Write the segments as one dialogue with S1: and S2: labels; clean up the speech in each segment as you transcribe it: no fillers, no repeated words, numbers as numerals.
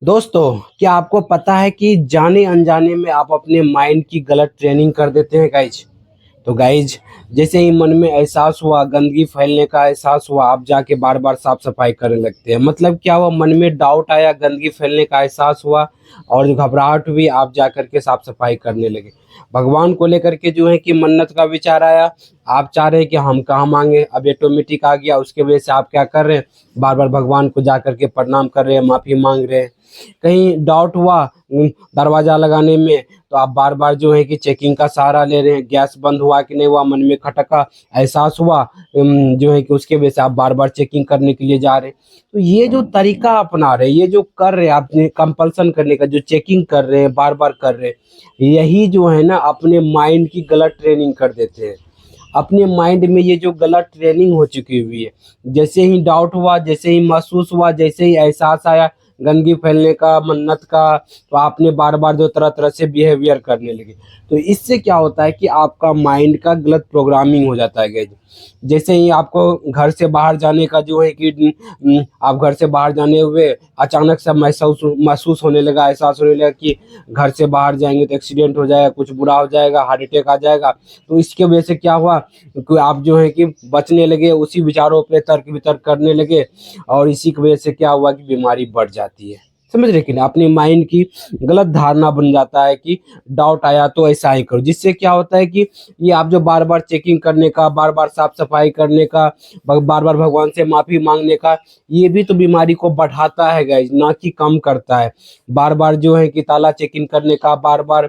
S1: दोस्तों, क्या आपको पता है कि जाने अनजाने में आप अपने माइंड की गलत ट्रेनिंग कर देते हैं गाइज। तो गाइज, जैसे ही मन में एहसास हुआ, गंदगी फैलने का एहसास हुआ, आप जाके बार बार साफ सफाई करने लगते हैं। मतलब क्या हुआ, मन में डाउट आया, गंदगी फैलने का एहसास हुआ और घबराहट हुई, आप जा करके साफ सफाई करने लगे। भगवान को लेकर के जो है कि मन्नत का विचार आया, आप चाह रहे हैं कि हम कहाँ मांगे, अब ऑटोमेटिक आ गया। उसके वजह से आप क्या कर रहे हैं, बार बार भगवान को जा करके प्रणाम कर रहे हैं, माफ़ी मांग रहे हैं। कहीं डाउट हुआ दरवाज़ा लगाने में, तो आप बार बार जो है कि चेकिंग का सहारा ले रहे हैं। गैस बंद हुआ कि नहीं हुआ, मन में खटका एहसास हुआ, जो है कि उसके वजह से आप बार बार चेकिंग करने के लिए जा रहे हैं। तो ये जो तरीका अपना रहे, ये जो कर रहे हैं आपने कंपल्सन करने का, जो चेकिंग कर रहे हैं, बार बार कर रहे हैं, यही जो है ना अपने माइंड की गलत ट्रेनिंग कर देते हैं। अपने माइंड में ये जो गलत ट्रेनिंग हो चुकी हुई है, जैसे ही डाउट हुआ, जैसे ही महसूस हुआ, जैसे ही एहसास आया गंदगी फैलने का, मन्नत का, तो आपने बार बार जो तरह तरह से बिहेवियर करने लगे। तो इससे क्या होता है कि आपका माइंड का गलत प्रोग्रामिंग हो जाता है गाइस। जैसे ही आपको घर से बाहर जाने का जो है कि आप घर से बाहर जाने हुए अचानक से महसूस महसूस होने लगा, एहसास होने लगा कि घर से बाहर जाएंगे तो एक्सीडेंट हो जाएगा, कुछ बुरा हो जाएगा, हार्ट अटैक आ जाएगा। तो इसके वजह से क्या हुआ कि आप जो है कि बचने लगे, उसी विचारों पे तर्क वितर्क करने लगे, और इसी की वजह से क्या हुआ कि बीमारी बढ़ जाती है। समझ रहे कि नहीं, अपनी माइंड की गलत धारणा बन जाता है कि डाउट आया तो ऐसा ही करो, जिससे क्या होता है कि ये आप जो बार बार चेकिंग करने का, बार बार साफ सफाई करने का, बार बार भगवान से माफी मांगने का, ये भी तो बीमारी को बढ़ाता है गाइज, ना कि कम करता है। बार बार जो है कि ताला चेकिंग करने का, बार बार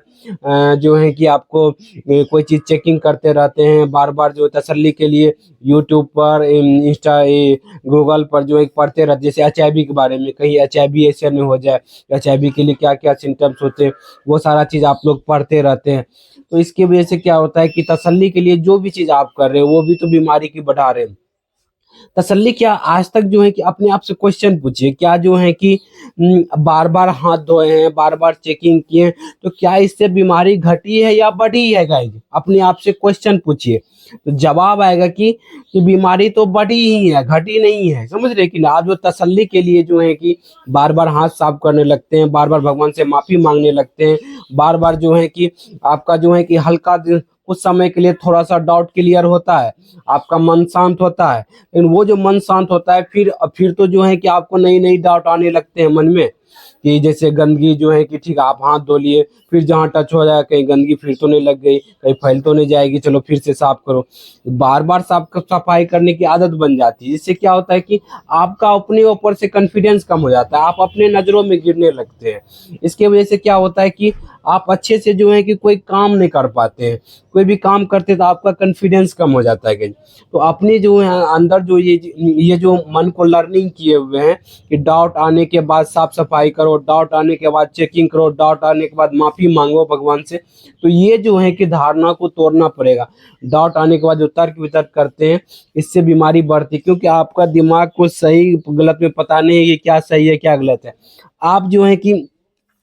S1: जो है कि आपको कोई चीज़ चेकिंग करते रहते हैं, बार बार जो तसल्ली के लिए यूट्यूब पर, इंस्टा, गूगल पर जो है पढ़ते रहते, जैसे एचआईवी के बारे में, कहीं एचआईवी ऐसे नहीं हो जाए, एचआईवी के लिए क्या क्या सिम्टम्स होते हैं, वो सारा चीज़ आप लोग पढ़ते रहते हैं। तो इसकी वजह से क्या होता है कि तसल्ली के लिए जो भी चीज़ आप कर रहे हो, वो भी तो बीमारी की बढ़ा रहे हैं। तसल्ली क्या, आज तक जो है कि अपने आप से क्वेश्चन पूछिए, क्या जो है कि बार बार हाथ धोए हैं, बार बार चेकिंग किए हैं, तो क्या इससे बीमारी घटी है या बढ़ी है गाइज? अपने आप से क्वेश्चन पूछिए, तो जवाब आएगा कि बीमारी तो बढ़ी ही है, घटी नहीं है। समझ रहे कि ना, आप जो तसल्ली के लिए जो है कि बार बार हाथ साफ करने लगते हैं, बार बार भगवान से माफी मांगने लगते हैं, बार बार जो है कि आपका जो है कि हल्का कुछ समय के लिए थोड़ा सा डाउट क्लियर होता है, आपका मन शांत होता है। लेकिन वो जो मन शांत होता है, फिर तो जो है कि आपको नई नई डाउट आने लगते हैं मन में, कि जैसे गंदगी जो है कि ठीक है, आप हाथ धो लिए, फिर जहाँ टच हो जाए कहीं गंदगी फिर तो नहीं लग गई, कहीं फैल तो नहीं जाएगी, चलो फिर से साफ करो। बार बार साफ सफाई करने की आदत बन जाती है, जिससे क्या होता है कि आपका अपने ऊपर से कॉन्फिडेंस कम हो जाता है, आप अपने नज़रों में गिरने लगते हैं। इसके वजह से क्या होता है कि आप अच्छे से जो है कि कोई काम नहीं कर पाते हैं, कोई भी काम करते तो आपका कॉन्फिडेंस कम हो जाता है। तो अपने जो है अंदर जो ये जो मन को लर्निंग किए हुए हैं कि डाउट आने के बाद साफ सफाई करो, डाउट आने के बाद चेकिंग करो, डाउट आने के बाद माफ़ी मांगो भगवान से, तो ये जो है कि धारणा को तोड़ना पड़ेगा। डाउट आने के बाद जो तर्क वितर्क करते हैं, इससे बीमारी बढ़ती है, क्योंकि आपका दिमाग को सही गलत में पता नहीं है कि क्या सही है क्या गलत है। आप जो है कि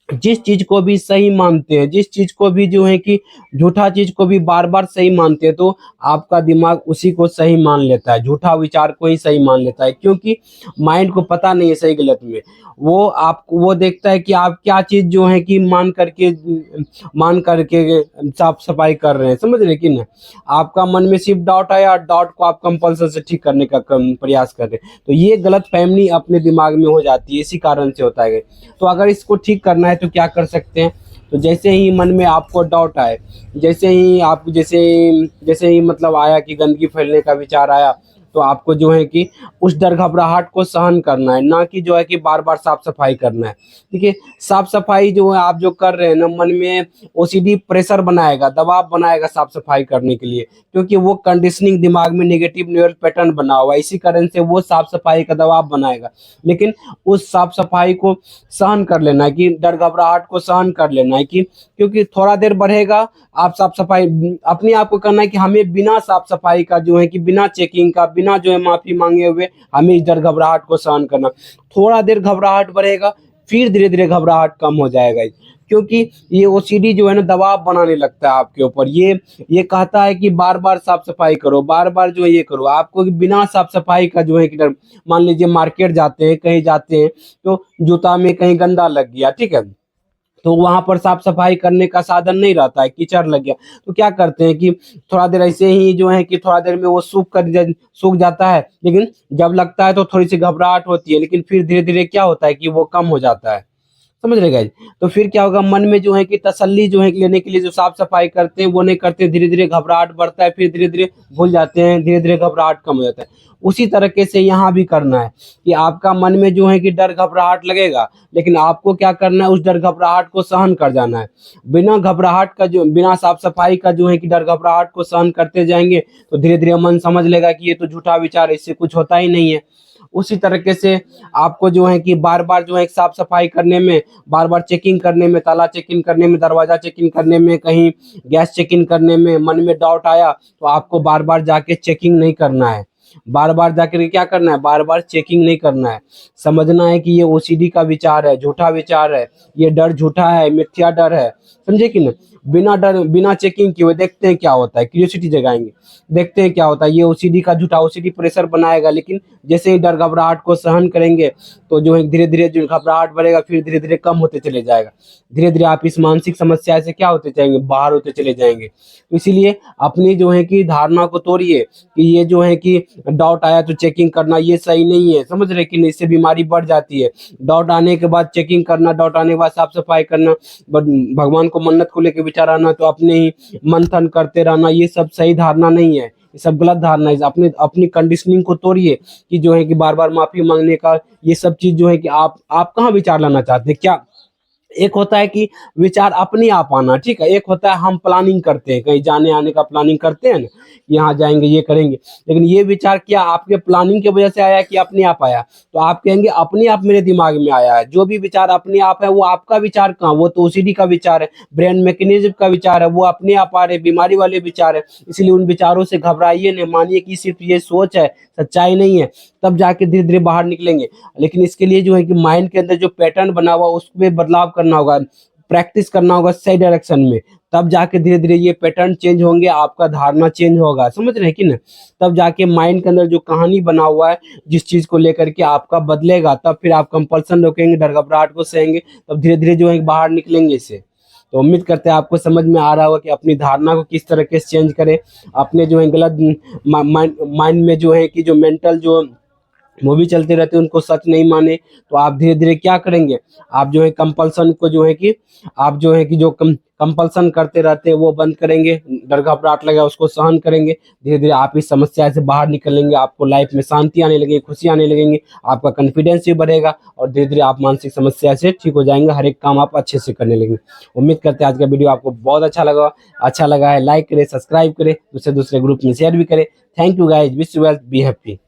S1: जिस चीज को भी सही मानते हैं, जिस चीज को भी जो है कि झूठा चीज को भी बार बार सही मानते हैं, तो आपका दिमाग उसी को सही मान लेता है, झूठा विचार को ही सही मान लेता है, क्योंकि माइंड को पता नहीं है सही गलत में। वो देखता है कि आप क्या चीज जो है कि मान करके साफ सफाई कर रहे हैं। समझ रहे कि ना, आपका मन में सिर्फ डाउट आया, डाउट को आप कंपल्सन से ठीक करने का प्रयास कर रहे हैं, तो ये गलत फहमी अपने दिमाग में हो जाती है, इसी कारण से होता है। तो अगर इसको ठीक करना है तो क्या कर सकते हैं, तो जैसे ही मन में आपको डाउट आए, जैसे ही मतलब आया कि गंदगी फैलने का विचार आया, तो आपको जो है कि उस डर घबराहट को सहन करना है, ना कि जो है कि बार बार साफ सफाई करना है। देखिए, साफ सफाई जो है आप जो कर रहे हैं ना, मन में ओसीडी प्रेशर बनाएगा, दबाव बनाएगा साफ सफाई करने के लिए, क्योंकि वो कंडीशनिंग दिमाग में नेगेटिव न्यूरल पैटर्न बना हुआ है, इसी कारण से वो साफ सफाई का दबाव बनाएगा। लेकिन उस साफ सफाई को सहन कर लेना है, कि डर घबराहट को सहन कर लेना है, कि क्योंकि थोड़ा देर बढ़ेगा, आप साफ सफाई अपने आप को करना है कि हमें बिना साफ सफाई का जो है कि बिना चेकिंग का, बिना जो है माफी मांगे हुए, हमें इस डर घबराहट को सहन करना। थोड़ा देर घबराहट बढ़ेगा, फिर धीरे धीरे घबराहट कम हो जाएगा। क्योंकि ये ओसीडी जो है ना दबाव बनाने लगता है आपके ऊपर। ये कहता है कि बार बार साफ सफाई करो, बार बार जो है ये करो। आपको बिना साफ सफाई का जो है कि मान लीजिए मार्केट जाते हैं, कहीं जाते हैं, तो जूता में कहीं गंदा लग गया, ठीक है, तो वहां पर साफ सफाई करने का साधन नहीं रहता है, कीचड़ लग गया, तो क्या करते हैं कि थोड़ा देर ऐसे ही जो है कि थोड़ा देर में वो सूख जाता है। लेकिन जब लगता है तो थोड़ी सी घबराहट होती है, लेकिन फिर धीरे धीरे क्या होता है कि वो कम हो जाता है। समझ रहे गाइस? तो फिर क्या होगा, मन में जो है कि तसल्ली जो है कि लेने के लिए जो साफ सफाई करते हैं वो नहीं करते, धीरे धीरे घबराहट बढ़ता है, फिर धीरे धीरे भूल जाते हैं, धीरे धीरे घबराहट कम हो जाता है। उसी तरीके से यहाँ भी करना है कि आपका मन में जो है कि डर घबराहट लगेगा, लेकिन आपको क्या करना है, उस डर घबराहट को सहन कर जाना है। बिना घबराहट का जो, बिना साफ सफाई का जो है कि डर घबराहट को सहन करते जाएंगे तो धीरे धीरे मन समझ लेगा कि ये तो झूठा विचार है, इससे कुछ होता ही नहीं है। उसी तरीके से आपको जो है कि बार बार जो है साफ सफाई करने में, बार बार चेकिंग करने में, ताला चेकिंग करने में, दरवाजा चेकिंग करने में, कहीं गैस चेकिंग करने में मन में डाउट आया तो आपको बार बार जाके चेकिंग नहीं करना है। बार बार जाकर क्या करना है, बार बार चेकिंग नहीं करना है। समझना है कि ये ओसीडी का विचार है, झूठा विचार है, ये डर झूठा है, मिथ्या डर है। समझे कि ना? बिना डर, बिना चेकिंग किए देखते हैं क्या होता है, क्यूरियोसिटी जगाएंगे, देखते हैं क्या होता है। ये ओसीडी का झूठा, ओसीडी प्रेशर बनाएगा, लेकिन जैसे ही डर घबराहट को सहन करेंगे तो जो है धीरे धीरे जो घबराहट बढ़ेगा, फिर धीरे धीरे कम होते चले जाएगा। धीरे धीरे आप इस मानसिक समस्या से क्या होते जाएंगे, बाहर होते चले जाएंगे। तो इसीलिए अपनी जो है कि धारणा को तोड़िए कि ये जो है कि डाउट आया तो चेकिंग करना, ये सही नहीं है। समझ रहे कि नहीं? इससे बीमारी बढ़ जाती है। डाउट आने के बाद चेकिंग करना, डाउट आने के बाद साफ सफाई करना, भगवान को मन्नत को लेकर विचार आना, तो अपने ही मंथन करते रहना, ये सब सही धारणा नहीं है, ये सब गलत धारणा है। अपने अपनी कंडीशनिंग को तोड़िए कि जो है कि बार बार माफी मांगने का ये सब चीज जो है कि आप कहाँ विचार लाना चाहते हैं क्या? एक होता है कि विचार अपने आप आना, ठीक है। एक होता है हम प्लानिंग करते हैं, कहीं जाने आने का प्लानिंग करते हैं ना, यहाँ जाएंगे, ये करेंगे, लेकिन ये विचार क्या आपके प्लानिंग की वजह से आया कि अपने आप आया? तो आप कहेंगे अपने आप मेरे दिमाग में आया है। जो भी विचार अपने आप है वो आपका विचार कहाँ, वो तो ओसीडी का विचार है, ब्रेन मैकेनिज्म का विचार है, वो अपने आप आ रहे बीमारी वाले विचार है। इसलिए उन विचारों से घबराइए नहीं, मानिए कि सिर्फ ये सोच है, सच्चाई नहीं है, तब जाके धीरे धीरे बाहर निकलेंगे। लेकिन इसके लिए जो है कि माइंड के अंदर जो पैटर्न बना हुआ उसमें बदलाव करना होगा, प्रैक्टिस करना होगा सही डायरेक्शन में, तब जाके धीरे धीरे ये पैटर्न चेंज होंगे, आपका धारणा चेंज होगा। समझ रहे हैं कि ना? तब जाके माइंड के अंदर जो कहानी बना हुआ है जिस चीज को लेकर के आपका बदलेगा, तब फिर आप कंपल्सन रोकेंगे, डर घबराहट को सहेंगे, तब धीरे धीरे जो है बाहर निकलेंगे इससे। तो उम्मीद करते हैं आपको समझ में आ रहा होगा कि अपनी धारणा को किस तरीके से चेंज करें। अपने जो है गलत माइंड में जो है कि जो मेंटल जो मूवी चलते रहते हैं उनको सच नहीं माने, तो आप धीरे धीरे क्या करेंगे, आप जो है कंपल्सन को जो है कि आप जो है कि जो कंपल्सन करते रहते हैं वो बंद करेंगे, डर घबराहट लगा उसको सहन करेंगे। धीरे धीरे आप इस समस्या से बाहर निकलेंगे, आपको लाइफ में शांति आने लगेगी, खुशी आने लगेंगी, आपका कॉन्फिडेंस भी बढ़ेगा और धीरे धीरे आप मानसिक समस्या से ठीक हो जाएंगे, हर एक काम आप अच्छे से करने लगेंगे। उम्मीद करते हैं आज का वीडियो आपको बहुत अच्छा लगा है। लाइक करें, सब्सक्राइब करें, दूसरे ग्रुप में शेयर भी करें। Thank you guys, wish you well, be happy.